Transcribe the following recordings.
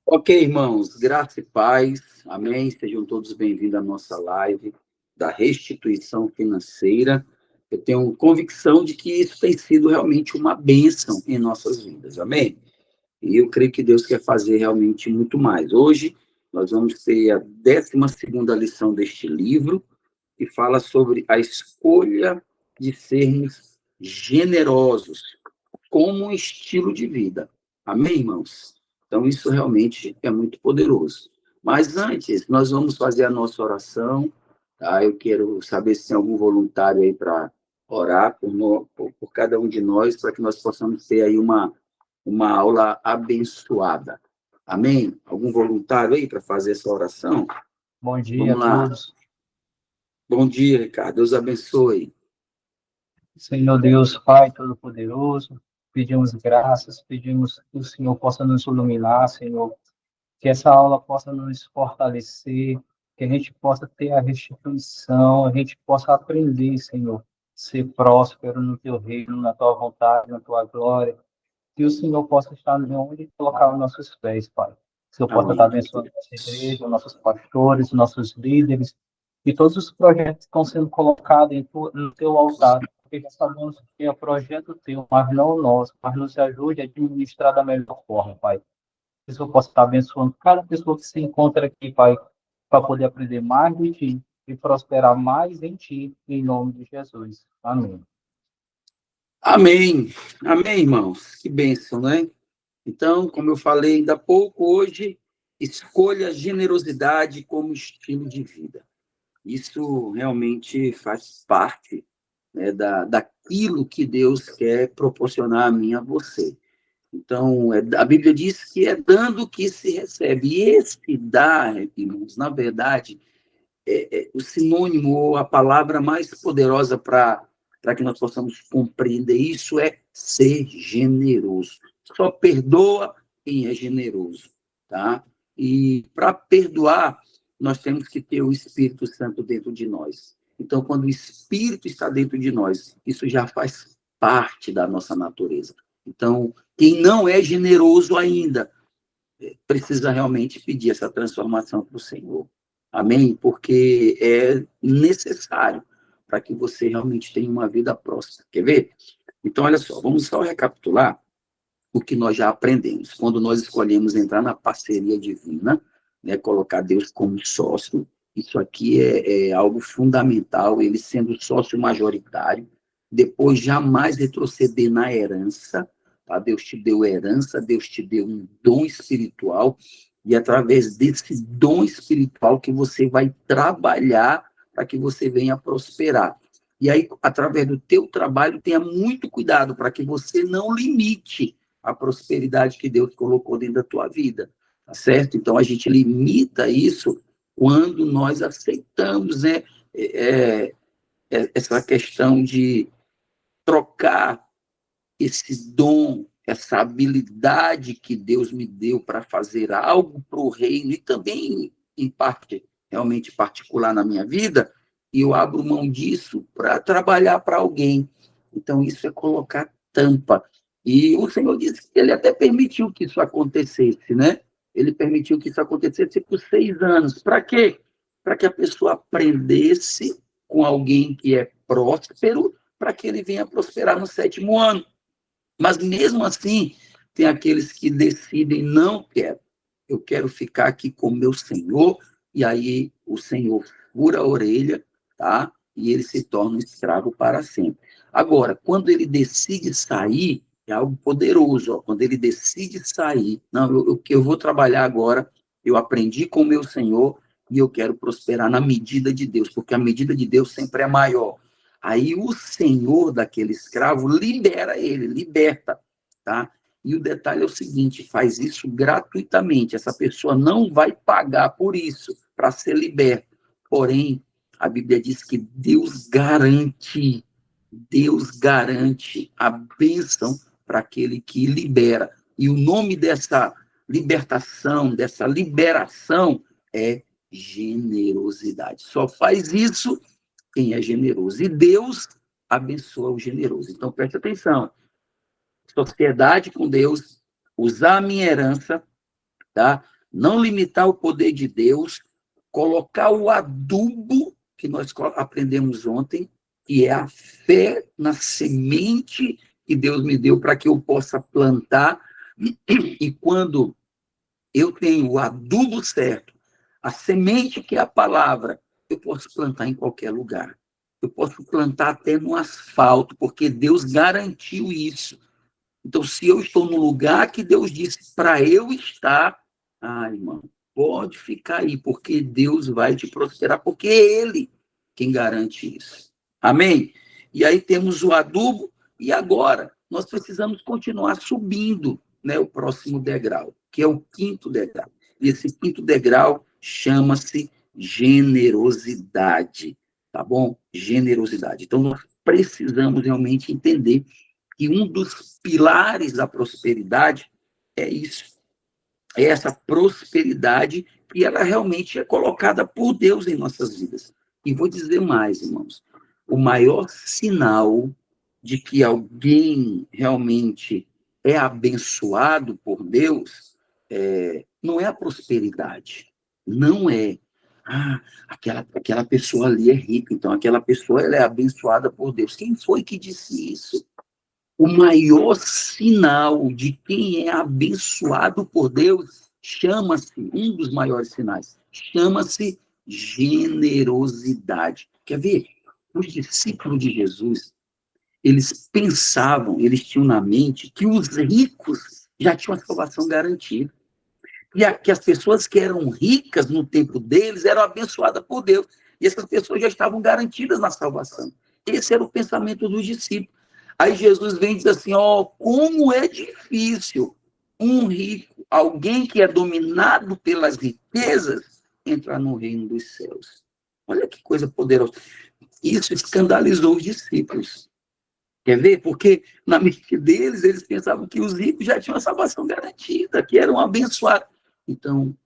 Ok, irmãos, graça e paz, amém? Sejam todos bem-vindos à nossa live da restituição financeira. Eu tenho convicção de que isso tem sido realmente uma bênção em nossas vidas, amém? E eu creio que Deus quer fazer realmente muito mais. Hoje, nós vamos ter a 12ª lição deste livro, que fala sobre a escolha de sermos generosos como um estilo de vida. Amém, irmãos? Então, isso realmente é muito poderoso. Mas antes, nós vamos fazer a nossa oração. Tá? Eu quero saber se tem algum voluntário aí para orar por cada um de nós, para que nós possamos ter aí uma aula abençoada. Amém? Algum voluntário aí para fazer essa oração? Bom dia a Vamos lá. todos. Bom dia, Ricardo. Deus abençoe. Senhor Deus, Pai Todo-Poderoso, pedimos graças, pedimos que o Senhor possa nos iluminar, Senhor, que essa aula possa nos fortalecer, que a gente possa ter a restituição, a gente possa aprender, Senhor, ser próspero no Teu reino, na Tua vontade, na Tua glória, que o Senhor possa estar onde colocar os nossos pés, Pai. Que o Senhor possa estar Amém. abençoando a nossa igreja, nossos pastores, nossos líderes, e todos os projetos que estão sendo colocados no teu altar, porque já sabemos que é projeto teu, mas não o nosso, mas nos ajude a administrar da melhor forma, Pai. Que o Senhor possa estar abençoando cada pessoa que se encontra aqui, Pai, para poder aprender mais de Ti e prosperar mais em Ti, em nome de Jesus. Amém. Amém. Amém, irmãos. Que bênção, né? Então, como eu falei ainda há pouco, hoje, escolha a generosidade como estilo de vida. Isso realmente faz parte, né, daquilo que Deus quer proporcionar a mim e a você. Então, a Bíblia diz que é dando que se recebe. E esse dar, irmãos, na verdade, o sinônimo ou a palavra mais poderosa para que nós possamos compreender isso é ser generoso. Só perdoa quem é generoso, tá? E para perdoar, nós temos que ter o Espírito Santo dentro de nós. Então, quando o Espírito está dentro de nós, isso já faz parte da nossa natureza. Então, quem não é generoso ainda, precisa realmente pedir essa transformação para o Senhor. Amém? Porque é necessário para que você realmente tenha uma vida próspera. Quer ver? Então, olha só, vamos só recapitular o que nós já aprendemos. Quando nós escolhemos entrar na parceria divina, né, colocar Deus como sócio, isso aqui é algo fundamental, ele sendo sócio majoritário, depois jamais retroceder na herança, tá? Deus te deu herança, Deus te deu um dom espiritual, e através desse dom espiritual que você vai trabalhar para que você venha prosperar. E aí, através do teu trabalho, tenha muito cuidado para que você não limite a prosperidade que Deus colocou dentro da tua vida, tá certo? Então, a gente limita isso quando nós aceitamos, né, essa questão de trocar esse dom, essa habilidade que Deus me deu para fazer algo para o reino e também, em parte, realmente particular na minha vida, e eu abro mão disso para trabalhar para alguém. Então, isso é colocar tampa. E o Senhor disse que ele até permitiu que isso acontecesse, né? Ele permitiu que isso acontecesse por 6 anos. Para quê? Para que a pessoa aprendesse com alguém que é próspero, para que ele venha prosperar no 7º ano. Mas mesmo assim, tem aqueles que decidem, não quero, eu quero ficar aqui com o meu Senhor, e aí o Senhor fura a orelha, tá? E ele se torna um escravo para sempre. Agora, quando ele decide sair, é algo poderoso, ó, quando ele decide sair, não, eu vou trabalhar agora, eu aprendi com o meu Senhor, e eu quero prosperar na medida de Deus, porque a medida de Deus sempre é maior. Aí o senhor daquele escravo libera ele, liberta, tá? E o detalhe é o seguinte, faz isso gratuitamente, essa pessoa não vai pagar por isso, para ser liberta. Porém, a Bíblia diz que Deus garante a bênção para aquele que libera. E o nome dessa libertação, dessa liberação é generosidade. Só faz isso quem é generoso. E Deus abençoa o generoso. Então, preste atenção. Sociedade com Deus, usar a minha herança, tá? Não limitar o poder de Deus, colocar o adubo que nós aprendemos ontem, que é a fé na semente que Deus me deu para que eu possa plantar. E quando eu tenho o adubo certo, a semente que é a palavra, eu posso plantar em qualquer lugar. Eu posso plantar até no asfalto, porque Deus garantiu isso. Então, se eu estou no lugar que Deus disse para eu estar, irmão, pode ficar aí, porque Deus vai te prosperar, porque é Ele quem garante isso. Amém? E aí temos o adubo, e agora nós precisamos continuar subindo, né, o próximo degrau, que é o 5º degrau. E esse 5º degrau chama-se generosidade, tá bom? Generosidade. Então, nós precisamos realmente entender que um dos pilares da prosperidade é isso, é essa prosperidade que ela realmente é colocada por Deus em nossas vidas. E vou dizer mais, irmãos, o maior sinal de que alguém realmente é abençoado por Deus não é a prosperidade, não é. Aquela pessoa ali é rica, então aquela pessoa ela é abençoada por Deus. Quem foi que disse isso? O maior sinal de quem é abençoado por Deus chama-se, um dos maiores sinais, chama-se generosidade. Quer ver? Os discípulos de Jesus, eles pensavam, eles tinham na mente que os ricos já tinham a salvação garantida. E que as pessoas que eram ricas no tempo deles eram abençoadas por Deus. E essas pessoas já estavam garantidas na salvação. Esse era o pensamento dos discípulos. Aí Jesus vem e diz assim, como é difícil um rico, alguém que é dominado pelas riquezas, entrar no reino dos céus. Olha que coisa poderosa. Isso escandalizou os discípulos. Quer ver? Porque na mente deles, eles pensavam que os ricos já tinham a salvação garantida, que eram abençoados. Então,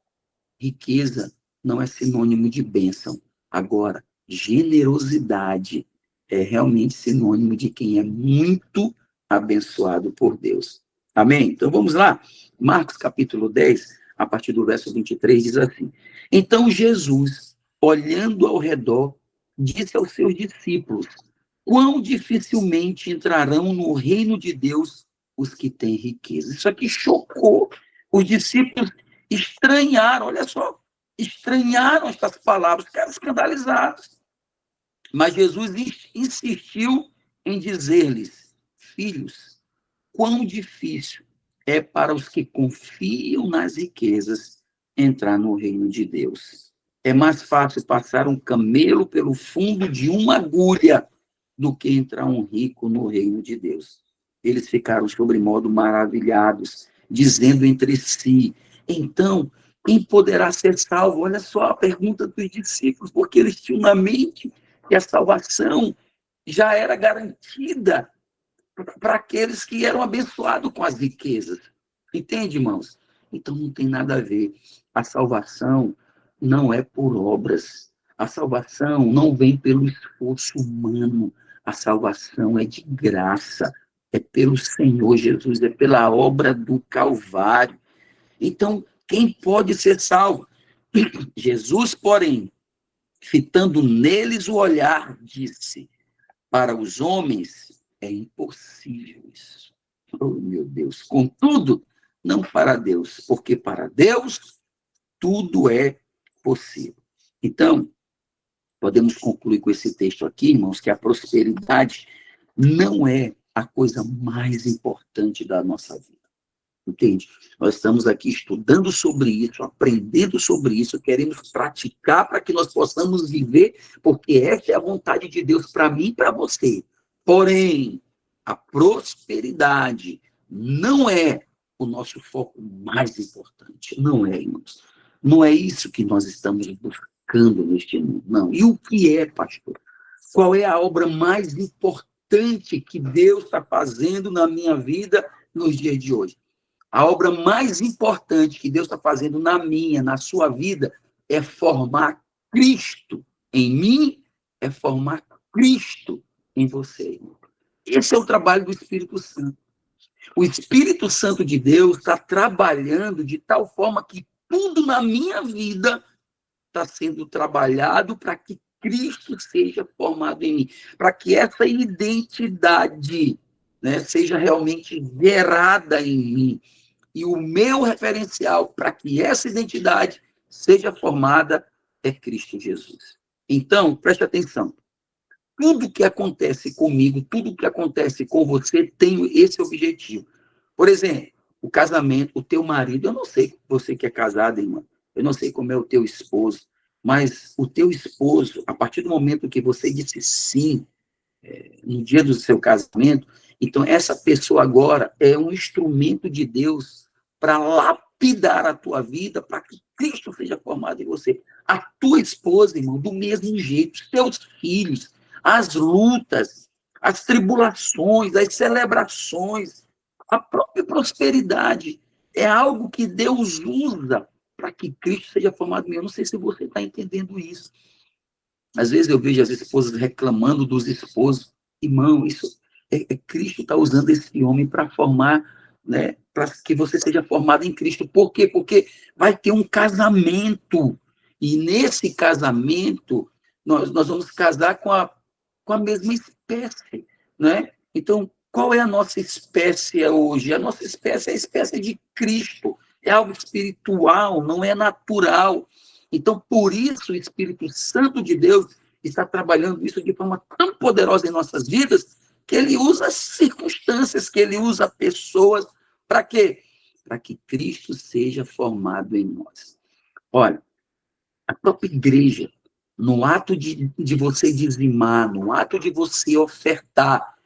riqueza não é sinônimo de bênção. Agora, generosidade é realmente sinônimo de quem é muito abençoado por Deus. Amém? Então, vamos lá. Marcos, capítulo 10, a partir do verso 23, diz assim. Então, Jesus, olhando ao redor, disse aos seus discípulos, quão dificilmente entrarão no reino de Deus os que têm riqueza. Isso aqui chocou. Os discípulos estranharam, olha só, estranharam estas palavras, ficaram escandalizados. Mas Jesus insistiu em dizer-lhes, filhos, quão difícil é para os que confiam nas riquezas entrar no reino de Deus. É mais fácil passar um camelo pelo fundo de uma agulha do que entrar um rico no reino de Deus. Eles ficaram sobremodo maravilhados, dizendo entre si, então, quem poderá ser salvo? Olha só a pergunta dos discípulos, porque eles tinham na mente que a salvação já era garantida para aqueles que eram abençoados com as riquezas. Entende, irmãos? Então, não tem nada a ver. A salvação não é por obras. A salvação não vem pelo esforço humano. A salvação é de graça. É pelo Senhor Jesus, é pela obra do Calvário. Então, quem pode ser salvo? Jesus, porém, fitando neles o olhar, disse, para os homens é impossível isso. Oh, meu Deus. Contudo, não para Deus, porque para Deus tudo é possível. Então, podemos concluir com esse texto aqui, irmãos, que a prosperidade não é a coisa mais importante da nossa vida. Entende? Nós estamos aqui estudando sobre isso, aprendendo sobre isso, queremos praticar para que nós possamos viver, porque essa é a vontade de Deus para mim e para você. Porém, a prosperidade não é o nosso foco mais importante. Não é, irmãos. Não é isso que nós estamos buscando neste mundo, não. E o que é, pastor? Qual é a obra mais importante que Deus está fazendo na minha vida nos dias de hoje? A obra mais importante que Deus está fazendo na minha, na sua vida, é formar Cristo em mim, é formar Cristo em você. Esse é o trabalho do Espírito Santo. O Espírito Santo de Deus está trabalhando de tal forma que tudo na minha vida está sendo trabalhado para que Cristo seja formado em mim, para que essa identidade, né, seja realmente gerada em mim. E o meu referencial para que essa identidade seja formada é Cristo Jesus. Então, preste atenção. Tudo que acontece comigo, tudo que acontece com você tem esse objetivo. Por exemplo, o casamento, o teu marido, eu não sei, você que é casada, irmã, eu não sei como é o teu esposo, mas o teu esposo, a partir do momento que você disse sim, no dia do seu casamento, então essa pessoa agora é um instrumento de Deus para lapidar a tua vida, para que Cristo seja formado em você. A tua esposa, irmão, do mesmo jeito, os teus filhos, as lutas, as tribulações, as celebrações, a própria prosperidade é algo que Deus usa para que Cristo seja formado em mim. Eu não sei se você está entendendo isso. Às vezes eu vejo as esposas reclamando dos esposos. Irmão, isso Cristo está usando esse homem para formar, né, para que você seja formado em Cristo. Por quê? Porque vai ter um casamento. E nesse casamento, nós vamos casar com a mesma espécie, né? Então, qual é a nossa espécie hoje? A nossa espécie é a espécie de Cristo. É algo espiritual, não é natural. Então, por isso, o Espírito Santo de Deus está trabalhando isso de forma tão poderosa em nossas vidas, que ele usa circunstâncias, que ele usa pessoas, para quê? Para que Cristo seja formado em nós. Olha, a própria igreja, no ato de você dizimar, no ato de você ofertar,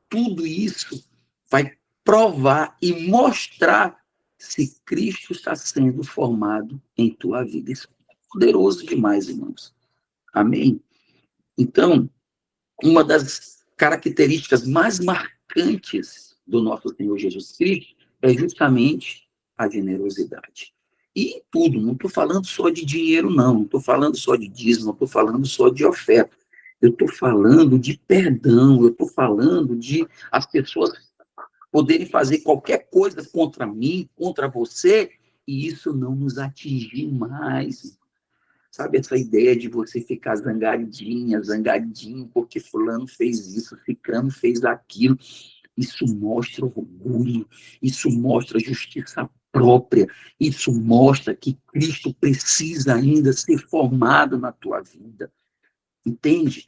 tudo isso vai provar e mostrar se Cristo está sendo formado em tua vida. Isso é poderoso demais, irmãos. Amém? Então, uma das características mais marcantes do nosso Senhor Jesus Cristo é justamente a generosidade. E tudo, não estou falando só de dinheiro, não estou falando só de dízimo, não estou falando só de oferta. Eu estou falando de perdão, eu estou falando de as pessoas poderem fazer qualquer coisa contra mim, contra você, e isso não nos atingir mais. Sabe essa ideia de você ficar zangadinho, porque fulano fez isso, ciclano fez aquilo. Isso mostra orgulho, isso mostra justiça própria, isso mostra que Cristo precisa ainda ser formado na tua vida. Entende?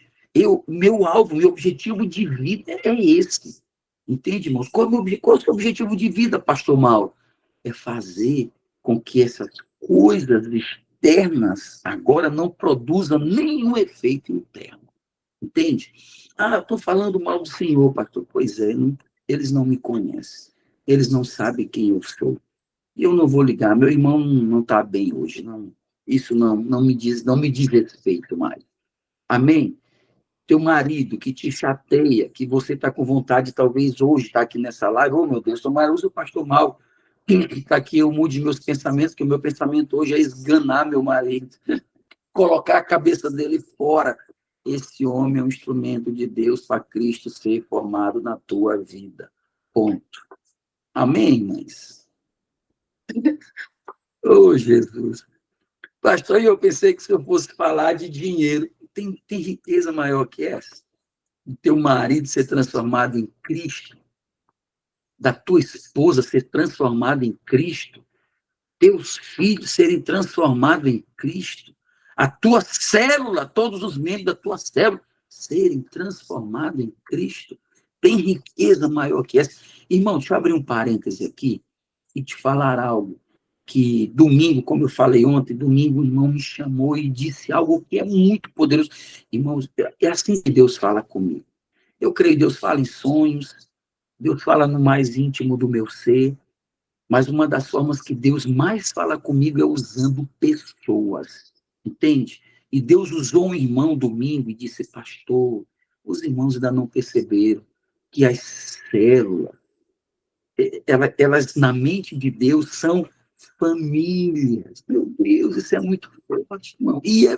Meu alvo, meu objetivo de vida é esse. Entende, irmãos? Qual é o seu objetivo de vida, pastor Mauro? É fazer com que essas coisas externas agora não produzam nenhum efeito interno. Entende? Ah, eu estou falando mal do Senhor, pastor. Pois é, eles não me conhecem. Eles não sabem quem eu sou. E eu não vou ligar. Meu irmão não está bem hoje. Não, isso não me diz respeito mais. Amém? Teu marido que te chateia, que você está com vontade, talvez hoje, estar aqui nessa live, oh meu Deus, tomara, usa o pastor mal, para que eu mude meus pensamentos, que o meu pensamento hoje é esganar meu marido, colocar a cabeça dele fora. Esse homem é um instrumento de Deus para Cristo ser formado na tua vida. Ponto. Amém, mães? Oh, Jesus. Pastor, eu pensei que se eu fosse falar de dinheiro, tem riqueza maior que essa? O teu marido ser transformado em Cristo, da tua esposa ser transformada em Cristo, teus filhos serem transformados em Cristo, a tua célula, todos os membros da tua célula serem transformados em Cristo. Tem riqueza maior que essa. Irmão, deixa eu abrir um parêntese aqui e te falar algo que domingo, como eu falei ontem, domingo o irmão me chamou e disse algo que é muito poderoso. Irmãos, é assim que Deus fala comigo. Eu creio que Deus fala em sonhos, Deus fala no mais íntimo do meu ser, mas uma das formas que Deus mais fala comigo é usando pessoas, entende? E Deus usou um irmão domingo e disse, pastor, os irmãos ainda não perceberam que as células, elas na mente de Deus são famílias. Meu Deus, isso é muito forte, irmão. E é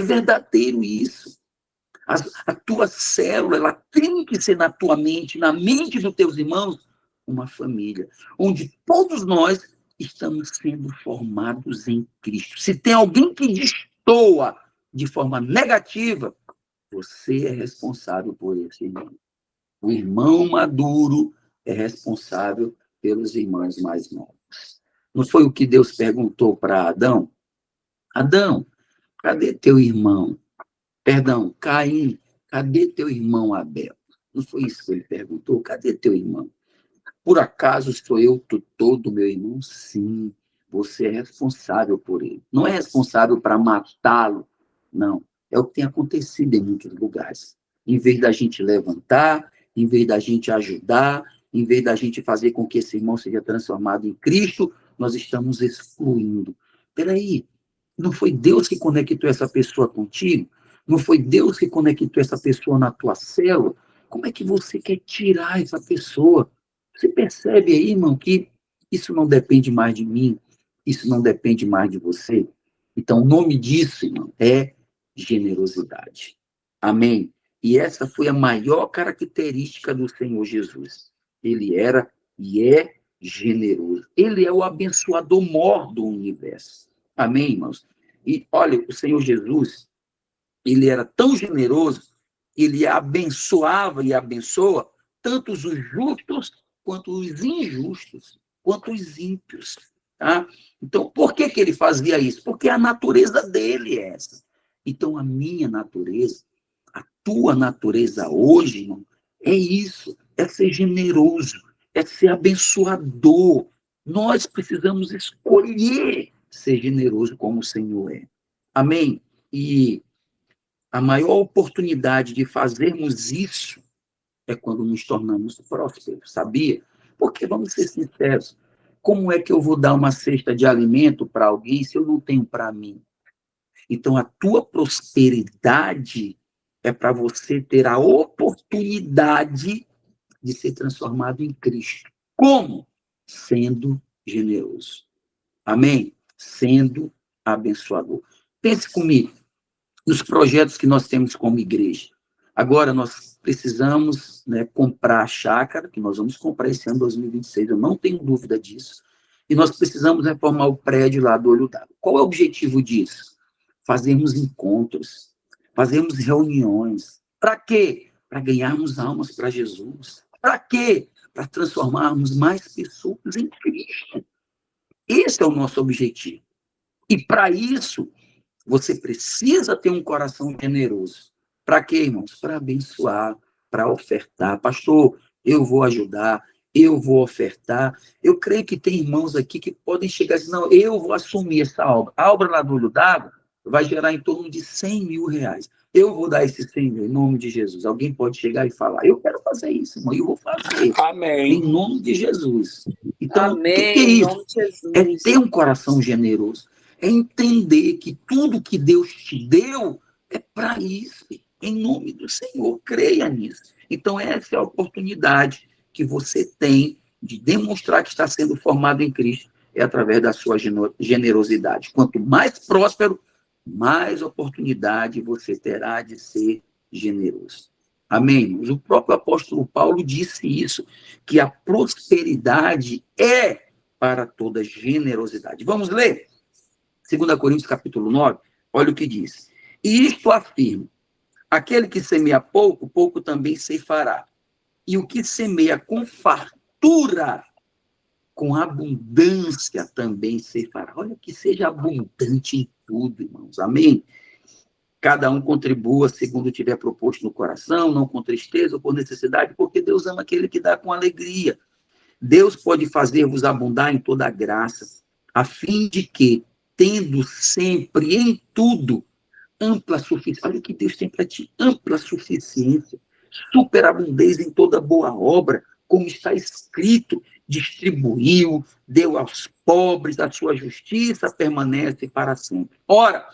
verdadeiro isso. A tua célula, ela tem que ser na tua mente, na mente dos teus irmãos, uma família, onde todos nós estamos sendo formados em Cristo. Se tem alguém que destoa de forma negativa, você é responsável por esse irmão. O irmão maduro é responsável pelos irmãos mais novos. Não foi o que Deus perguntou para Adão? Adão, cadê teu irmão? Perdão, Caim, cadê teu irmão Abel? Não foi isso que ele perguntou? Cadê teu irmão? Por acaso sou eu tutor do meu irmão? Sim, você é responsável por ele. Não é responsável para matá-lo, não. É o que tem acontecido em muitos lugares. Em vez da gente levantar, em vez da gente ajudar, em vez da gente fazer com que esse irmão seja transformado em Cristo, nós estamos excluindo. Peraí, não foi Deus que conectou essa pessoa contigo? Não foi Deus que conectou essa pessoa na tua célula? Como é que você quer tirar essa pessoa? Você percebe aí, irmão, que isso não depende mais de mim, isso não depende mais de você? Então, o nome disso, irmão, é generosidade. Amém? E essa foi a maior característica do Senhor Jesus. Ele era e é generoso. Ele é o abençoador maior do universo. Amém, irmãos? E olha, o Senhor Jesus, ele era tão generoso, ele abençoava e abençoa tanto os justos quanto os injustos, quanto os ímpios. Tá? Então, por que ele fazia isso? Porque a natureza dele é essa. Então, a minha natureza, a tua natureza hoje, irmão, é isso, é ser generoso, é ser abençoador. Nós precisamos escolher ser generoso como o Senhor é. Amém? E a maior oportunidade de fazermos isso é quando nos tornamos prósperos, sabia? Porque, vamos ser sinceros, como é que eu vou dar uma cesta de alimento para alguém se eu não tenho para mim? Então, a tua prosperidade é para você ter a oportunidade de ser transformado em Cristo. Como? Sendo generoso. Amém? Sendo abençoador. Pense comigo nos projetos que nós temos como igreja. Agora, nós precisamos, né, comprar a chácara, que nós vamos comprar esse ano, 2026, eu não tenho dúvida disso. E nós precisamos reformar o prédio lá do Olho d'Água. Qual é o objetivo disso? Fazermos encontros, fazermos reuniões. Para quê? Para ganharmos almas para Jesus. Para quê? Para transformarmos mais pessoas em Cristo. Esse é o nosso objetivo. E para isso, você precisa ter um coração generoso. Para quê, irmãos? Para abençoar, para ofertar. Pastor, eu vou ajudar, eu vou ofertar. Eu creio que tem irmãos aqui que podem chegar e dizer, não, eu vou assumir essa obra. A obra lá do Olho d'Água vai gerar em torno de 100 mil reais. Eu vou dar esses 100 mil em nome de Jesus. Alguém pode chegar e falar, eu quero fazer isso, irmão, eu vou fazer. Amém. Em nome de Jesus. Então, Amém. O que é isso? É ter um coração generoso. É entender que tudo que Deus te deu é para isso. Em nome do Senhor, creia nisso. Então, essa é a oportunidade que você tem de demonstrar que está sendo formado em Cristo, é através da sua generosidade. Quanto mais próspero, mais oportunidade você terá de ser generoso. Amém? O próprio apóstolo Paulo disse isso, que a prosperidade é para toda generosidade. Vamos ler? 2 Coríntios, capítulo 9, olha o que diz. E isto afirma, aquele que semeia pouco, pouco também ceifará. E o que semeia com fartura, com abundância também ceifará. Olha, que seja abundante em tudo, irmãos. Amém? Cada um contribua segundo tiver proposto no coração, não com tristeza ou por necessidade, porque Deus ama aquele que dá com alegria. Deus pode fazer-vos abundar em toda a graça, a fim de que, tendo sempre em tudo ampla suficiência, olha o que Deus tem para ti, ampla suficiência, superabundez em toda boa obra, como está escrito, distribuiu, deu aos pobres, a sua justiça permanece para sempre. Ora,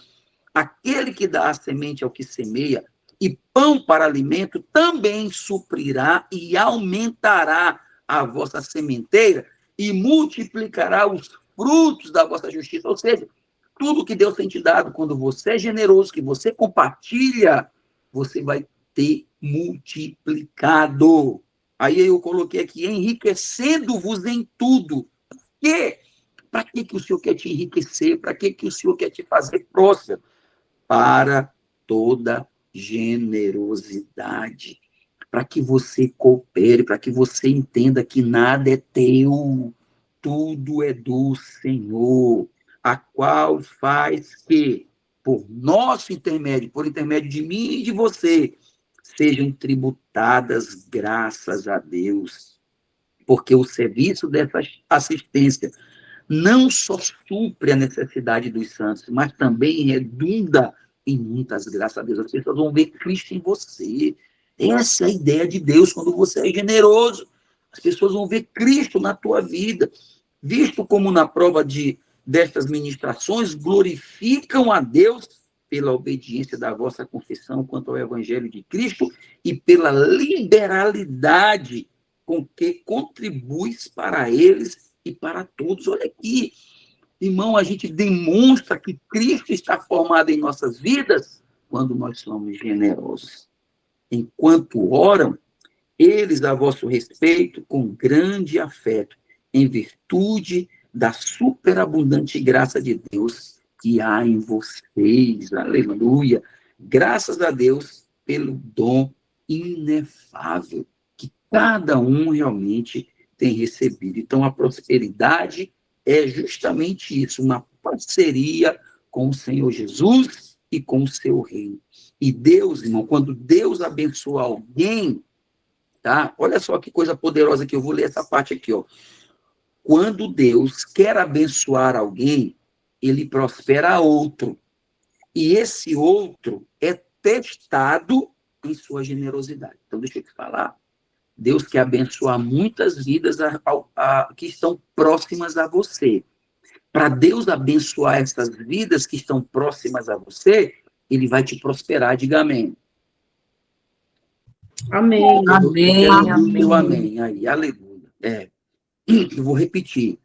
aquele que dá a semente ao que semeia e pão para alimento também suprirá e aumentará a vossa sementeira e multiplicará os frutos da vossa justiça. Ou seja, tudo que Deus tem te dado, quando você é generoso, que você compartilha, você vai ter multiplicado. Aí eu coloquei aqui, enriquecendo-vos em tudo. Por quê? Para que o Senhor quer te enriquecer? Para que o Senhor quer te fazer próspero? Para toda generosidade. Para que você coopere, para que você entenda que nada é teu, tudo é do Senhor, a qual faz que, por nosso intermédio, por intermédio de mim e de você, sejam tributadas graças a Deus, porque o serviço dessa assistência não só supre a necessidade dos santos, mas também redunda em muitas graças a Deus. As pessoas vão ver Cristo em você. Essa é a ideia de Deus quando você é generoso. As pessoas vão ver Cristo na tua vida. Visto como na prova destas ministrações, glorificam a Deus pela obediência da vossa confissão quanto ao Evangelho de Cristo e pela liberalidade com que contribuis para eles e para todos. Olha aqui, irmão, a gente demonstra que Cristo está formado em nossas vidas quando nós somos generosos. Enquanto oram, eles a vosso respeito com grande afeto, em virtude da superabundante graça de Deus que há em vocês. Aleluia! Graças a Deus pelo dom inefável que cada um realmente tem recebido. Então, a prosperidade é justamente isso, uma parceria com o Senhor Jesus e com o seu reino. E Deus, irmão, quando Deus abençoa alguém, tá? Olha só que coisa poderosa que eu vou ler essa parte aqui, ó. Quando Deus quer abençoar alguém, ele prospera outro. E esse outro é testado em sua generosidade. Então, deixa eu te falar. Deus quer abençoar muitas vidas que estão próximas a você. Para Deus abençoar essas vidas que estão próximas a você, ele vai te prosperar, diga amém. Amém. Amém. Aí, aleluia. Eu vou repetir.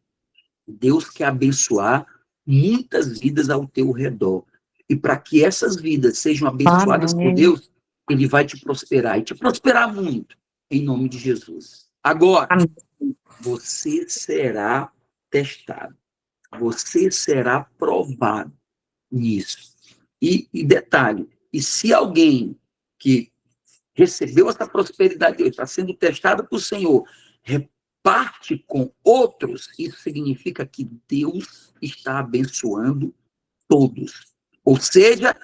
Deus quer abençoar muitas vidas ao teu redor. E para que essas vidas sejam abençoadas por Deus, ele vai te prosperar. E te prosperar muito, em nome de Jesus. Agora, você será testado. Você será provado nisso. E detalhe, e se alguém que recebeu essa prosperidade de Deus, está sendo testado por Senhor, reparte com outros, isso significa que Deus está abençoando todos. Ou seja,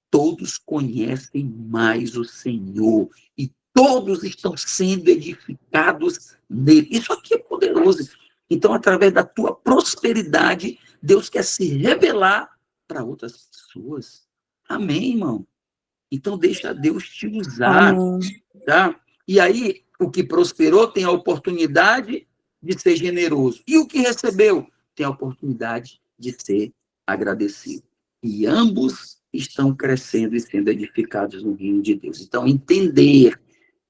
todos conhecem mais o Senhor e todos estão sendo edificados nele. Isso aqui é poderoso. Então, através da tua prosperidade, Deus quer se revelar para outras pessoas. Amém, irmão? Então, deixa Deus te usar. Tá? E aí, o que prosperou tem a oportunidade de ser generoso. E o que recebeu tem a oportunidade de ser agradecido. E ambos estão crescendo e sendo edificados no reino de Deus. Então, entender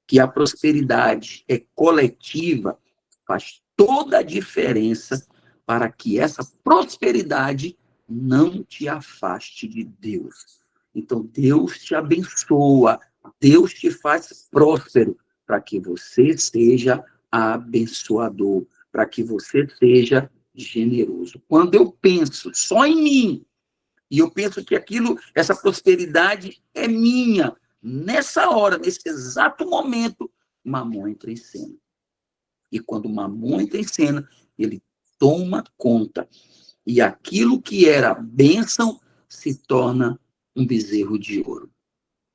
que a prosperidade é coletiva faz toda a diferença para que essa prosperidade não te afaste de Deus. Então, Deus te abençoa, Deus te faz próspero para que você seja abençoador, para que você seja generoso. Quando eu penso só em mim, e eu penso que essa prosperidade é minha, nessa hora, nesse exato momento, Mamon entra em cena. E quando Mamon entra em cena, ele toma conta. E aquilo que era bênção se torna um bezerro de ouro.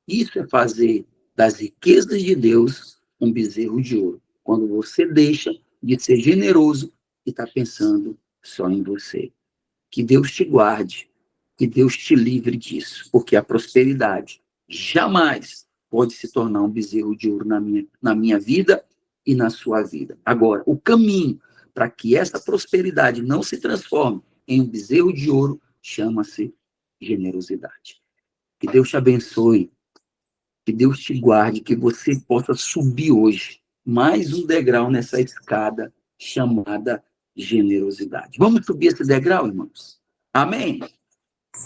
Isso é fazer das riquezas de Deus um bezerro de ouro. Quando você deixa de ser generoso e está pensando só em você. Que Deus te guarde, que Deus te livre disso, porque a prosperidade jamais pode se tornar um bezerro de ouro na minha vida e na sua vida. Agora, o caminho para que essa prosperidade não se transforme em um bezerro de ouro chama-se generosidade. Que Deus te abençoe, que Deus te guarde, que você possa subir hoje mais um degrau nessa escada chamada generosidade. Vamos subir esse degrau, irmãos? Amém?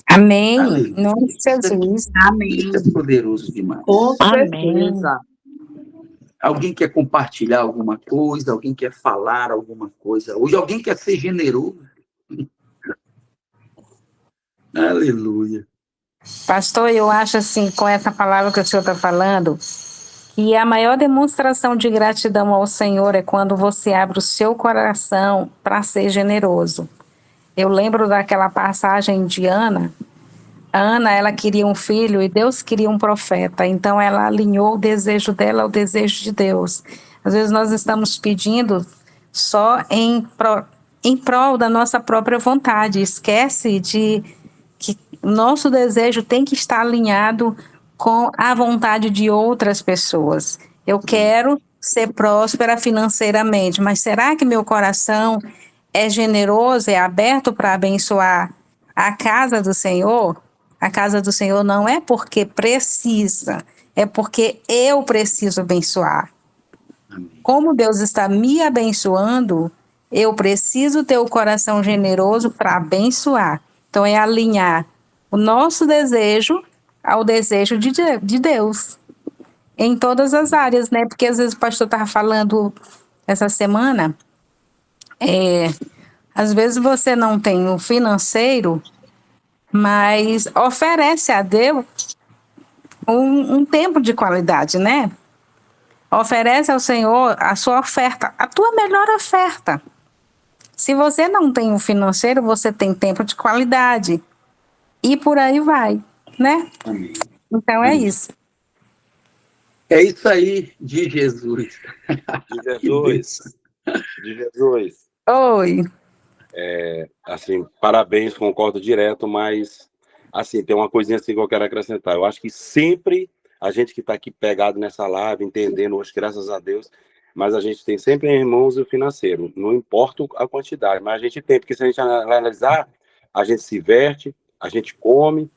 Amém. Aleluia. Em nome de Jesus. Amém. Isso é poderoso demais. Com Amém. certeza. Alguém quer compartilhar alguma coisa? Alguém quer falar alguma coisa? Hoje alguém quer ser generoso? Aleluia. Pastor, eu acho assim, com essa palavra que o senhor está falando, que a maior demonstração de gratidão ao Senhor é quando você abre o seu coração para ser generoso. Eu lembro daquela passagem de Ana. A Ana, ela queria um filho e Deus queria um profeta. Então, ela alinhou o desejo dela ao desejo de Deus. Às vezes, nós estamos pedindo só em prol da nossa própria vontade. Esquece de que nosso desejo tem que estar alinhado com a vontade de outras pessoas. Eu quero ser próspera financeiramente, mas será que meu coração é generoso, é aberto para abençoar a casa do Senhor? A casa do Senhor não é porque precisa, é porque eu preciso abençoar. Como Deus está me abençoando, eu preciso ter o coração generoso para abençoar. Então, é alinhar o nosso desejo ao desejo de Deus, em todas as áreas, né? Porque às vezes o pastor estava falando essa semana, às vezes você não tem o financeiro, mas oferece a Deus um tempo de qualidade, né? Oferece ao Senhor a sua oferta, a tua melhor oferta. Se você não tem o financeiro, você tem tempo de qualidade. E por aí vai, né? Amém. Então é isso. É isso aí de Jesus. De Jesus. Oi. Assim, parabéns, concordo direto, mas, assim, tem uma coisinha assim que eu quero acrescentar. Eu acho que sempre a gente que está aqui pegado nessa live, entendendo hoje, graças a Deus, mas a gente tem sempre em mãos o financeiro. Não importa a quantidade, mas a gente tem, porque se a gente analisar, a gente se veste, a gente come,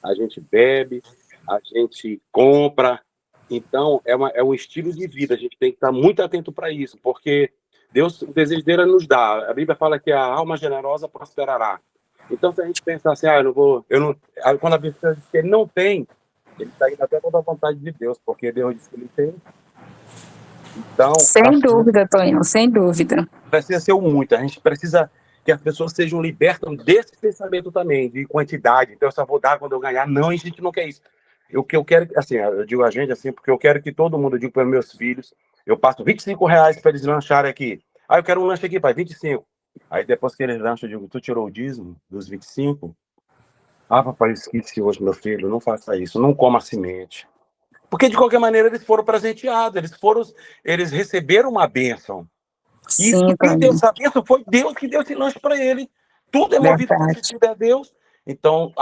a gente bebe, a gente compra. Então, é um estilo de vida. A gente tem que estar muito atento para isso, porque Deus, o desejo dele é nos dar. A Bíblia fala que a alma generosa prosperará. Então, se a gente pensar assim, quando a Bíblia diz que ele não tem, ele está indo até toda a vontade de Deus, porque Deus disse que ele tem. Então, Sem dúvida, Tonhão, sem dúvida. Precisa ser muito. A gente precisa que as pessoas sejam libertas desse pensamento também, de quantidade. Então, eu só vou dar quando eu ganhar. Não, a gente não quer isso. O que eu quero, assim, eu digo a gente assim, porque eu quero que todo mundo, eu digo para meus filhos, eu passo R$25 para eles lancharem aqui. Eu quero um lanche aqui, pai, 25. Aí depois que eles lancham, eu digo, tu tirou o dízimo dos 25? Papai, eu esqueci hoje, meu filho, não faça isso, não coma semente. Porque, de qualquer maneira, eles foram presenteados, eles receberam uma bênção. E Sim, quem deu Tonhão. essa bênção foi Deus que deu esse lanche para ele. Tudo é movido por Deus. Então,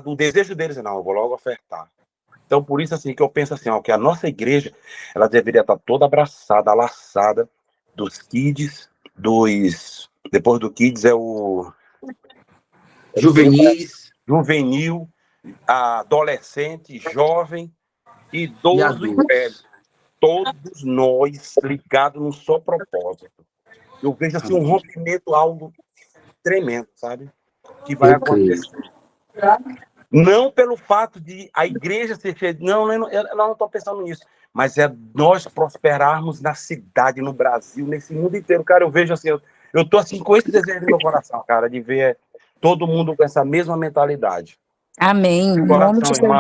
o desejo deles é, não, eu vou logo ofertar. Então, por isso, assim, que eu penso assim, ó, que a nossa igreja, ela deveria estar toda abraçada, laçada, dos kids, depois do kids é o... Juvenil, adolescente, jovem, idoso e velho. Todos nós ligados num só propósito. Eu vejo assim um rompimento, algo tremendo, sabe? Que vai acontecer. Não pelo fato de a igreja ser cheia. Não, eu não estou pensando nisso. Mas é nós prosperarmos na cidade, no Brasil, nesse mundo inteiro. Cara, eu vejo assim, eu estou assim, com esse desejo no meu coração, cara, de ver todo mundo com essa mesma mentalidade. Amém.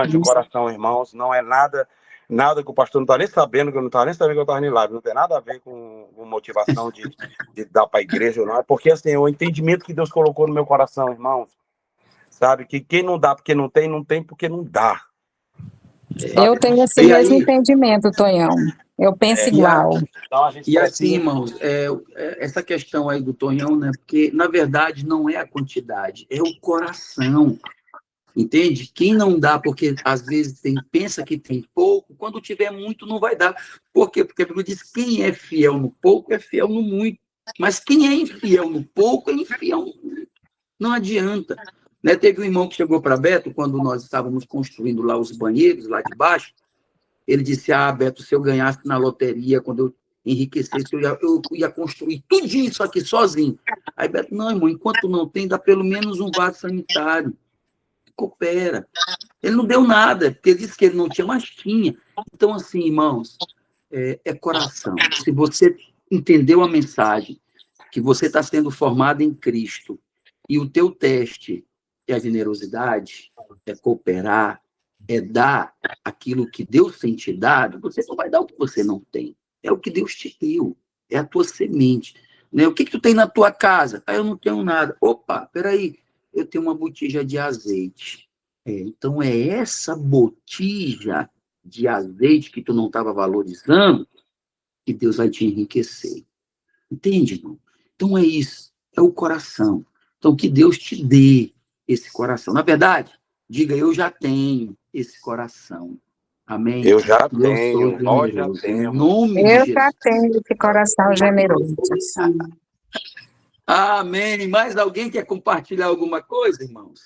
De coração, irmãos, não é nada que o pastor não está nem sabendo, que eu não estava nem sabendo que eu estava em live, não tem nada a ver com motivação de dar para a igreja ou não, é porque assim, o entendimento que Deus colocou no meu coração, irmãos, sabe, que quem não dá porque não tem porque não dá. Sabe? Eu tenho esse mesmo entendimento, Tonhão. Eu penso igual. E assim, irmãos, essa questão aí do Tonhão, né, porque na verdade não é a quantidade, é o coração. Entende? Quem não dá, porque às vezes pensa que tem pouco, quando tiver muito não vai dar. Por quê? Porque a Bíblia diz que quem é fiel no pouco é fiel no muito. Mas quem é infiel no pouco é infiel no muito. Não adianta. Né? Teve um irmão que chegou para Beto, quando nós estávamos construindo lá os banheiros, lá de baixo, ele disse, Beto, se eu ganhasse na loteria, quando eu enriquecesse, eu ia construir tudo isso aqui sozinho. Aí Beto, não, irmão, enquanto não tem, dá pelo menos um vaso sanitário. Coopera. Ele não deu nada, porque ele disse que ele não tinha, mas tinha. Então, assim, irmãos, é coração. Se você entendeu a mensagem, que você está sendo formado em Cristo, e o teu teste que a generosidade é cooperar, é dar aquilo que Deus tem te dado. Você não vai dar o que você não tem. É o que Deus te deu. É a tua semente. Né? O que tu tem na tua casa? Ah, eu não tenho nada. Opa, peraí. Eu tenho uma botija de azeite. Então, é essa botija de azeite que tu não estava valorizando que Deus vai te enriquecer. Entende, irmão? Então, é isso. É o coração. Então, que Deus te dê esse coração. Na verdade, diga, eu já tenho esse coração. Amém? Eu já Eu sou tenho, nós já generoso. Em temos. nome de Eu Jesus. já tenho esse coração generoso. Amém. Mais alguém quer compartilhar alguma coisa, irmãos?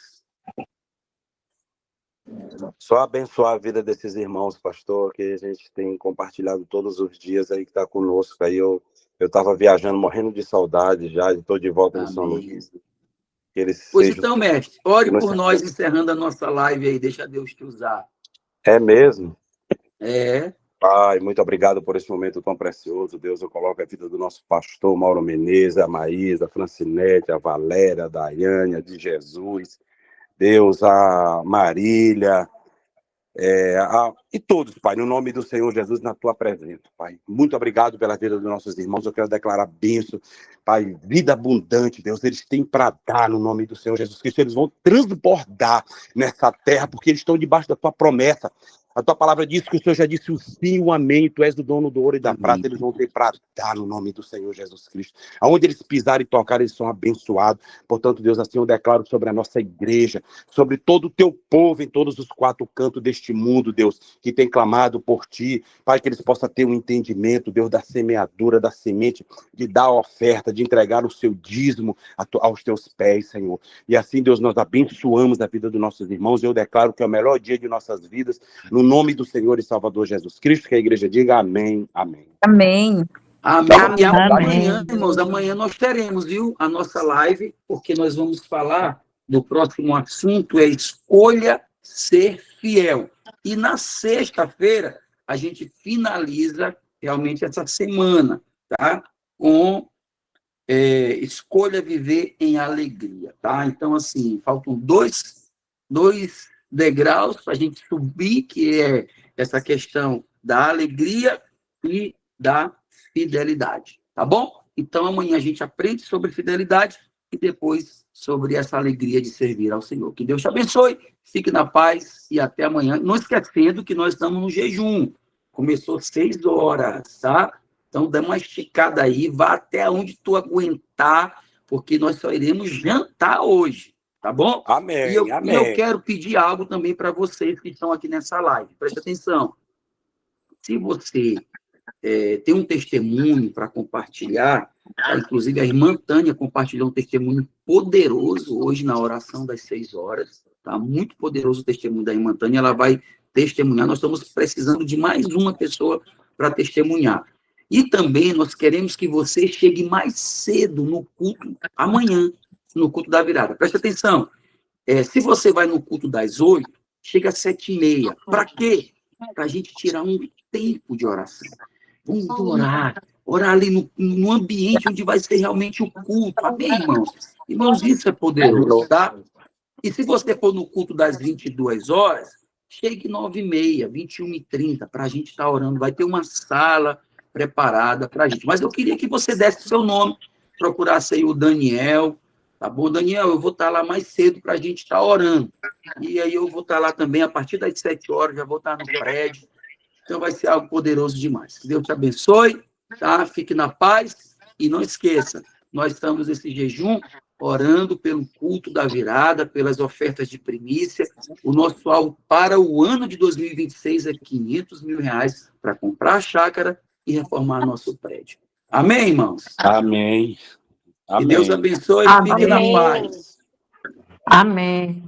Só abençoar a vida desses irmãos, pastor, que a gente tem compartilhado todos os dias aí que está conosco. Aí eu estava viajando, morrendo de saudade já, estou de volta em São Luís. Que eles Pois sejam... então, mestre, ore por nós encerrando a nossa live aí, deixa Deus te usar. É mesmo? É. Pai, muito obrigado por esse momento tão precioso. Deus, eu coloco a vida do nosso pastor Mauro Menezes, a Maísa, a Francinete, a Valéria, a Daiane, a de Jesus. Deus, a Marília, e todos, Pai, no nome do Senhor Jesus, na tua presença, Pai. Muito obrigado pela vida dos nossos irmãos. Eu quero declarar bênção, Pai, vida abundante, Deus. Eles têm para dar no nome do Senhor Jesus Cristo. Eles vão transbordar nessa terra, porque eles estão debaixo da tua promessa. A tua palavra diz que o Senhor já disse o sim e o amém. Tu és o dono do ouro e da prata. Eles vão ter para dar no nome do Senhor Jesus Cristo. Aonde eles pisarem e tocarem, eles são abençoados. Portanto, Deus, assim eu declaro sobre a nossa igreja, sobre todo o teu povo em todos os quatro cantos deste mundo, Deus, que tem clamado por ti. Pai, que eles possam ter um entendimento, Deus, da semeadura, da semente, de dar a oferta, de entregar o seu dízimo aos teus pés, Senhor. E assim, Deus, nós abençoamos a vida dos nossos irmãos. Eu declaro que é o melhor dia de nossas vidas, no nome do Senhor e Salvador Jesus Cristo, que a igreja diga amém, amém. Amém. Amém. Amém. E amanhã, irmãos, amanhã nós teremos, viu, a nossa live, porque nós vamos falar do próximo assunto, é escolha ser fiel. E na sexta-feira, a gente finaliza realmente essa semana, tá? Com escolha viver em alegria, tá? Então, assim, faltam dois degraus para a gente subir, que é essa questão da alegria e da fidelidade, tá bom? Então, amanhã a gente aprende sobre fidelidade e depois sobre essa alegria de servir ao Senhor. Que Deus te abençoe, fique na paz e até amanhã. Não esquecendo que nós estamos no jejum. Começou 6 horas, tá? Então, dá uma esticada aí, vá até onde tu aguentar, porque nós só iremos jantar hoje. Tá bom? Amém, e amém. eu quero pedir algo também para vocês que estão aqui nessa live. Preste atenção. Se você tem um testemunho para compartilhar, tá? Inclusive a irmã Tânia compartilhou um testemunho poderoso hoje na oração das 6 horas. Tá? Muito poderoso o testemunho da irmã Tânia. Ela vai testemunhar. Nós estamos precisando de mais uma pessoa para testemunhar. E também nós queremos que você chegue mais cedo no culto amanhã, no culto da virada. Presta atenção. Se você vai no culto das 8, chega às 7h30. Para quê? Para a gente tirar um tempo de oração. Vamos orar ali no ambiente onde vai ser realmente o culto. Amém, irmãos? Irmãos, isso é poderoso, tá? E se você for no culto das 22 horas, chegue 9h30, 21h30, para a gente estar orando. Vai ter uma sala preparada para a gente. Mas eu queria que você desse o seu nome, procurasse aí o Daniel. Tá bom, Daniel? Eu vou estar lá mais cedo para a gente estar orando. E aí eu vou estar lá também, a partir das 7 horas, já vou estar no prédio. Então vai ser algo poderoso demais. Que Deus te abençoe, tá? Fique na paz. E não esqueça, nós estamos nesse jejum orando pelo culto da virada, pelas ofertas de primícia. O nosso alvo para o ano de 2026 é R$500 mil para comprar a chácara e reformar nosso prédio. Amém, irmãos? Amém. Que Deus abençoe e fique na paz. Amém.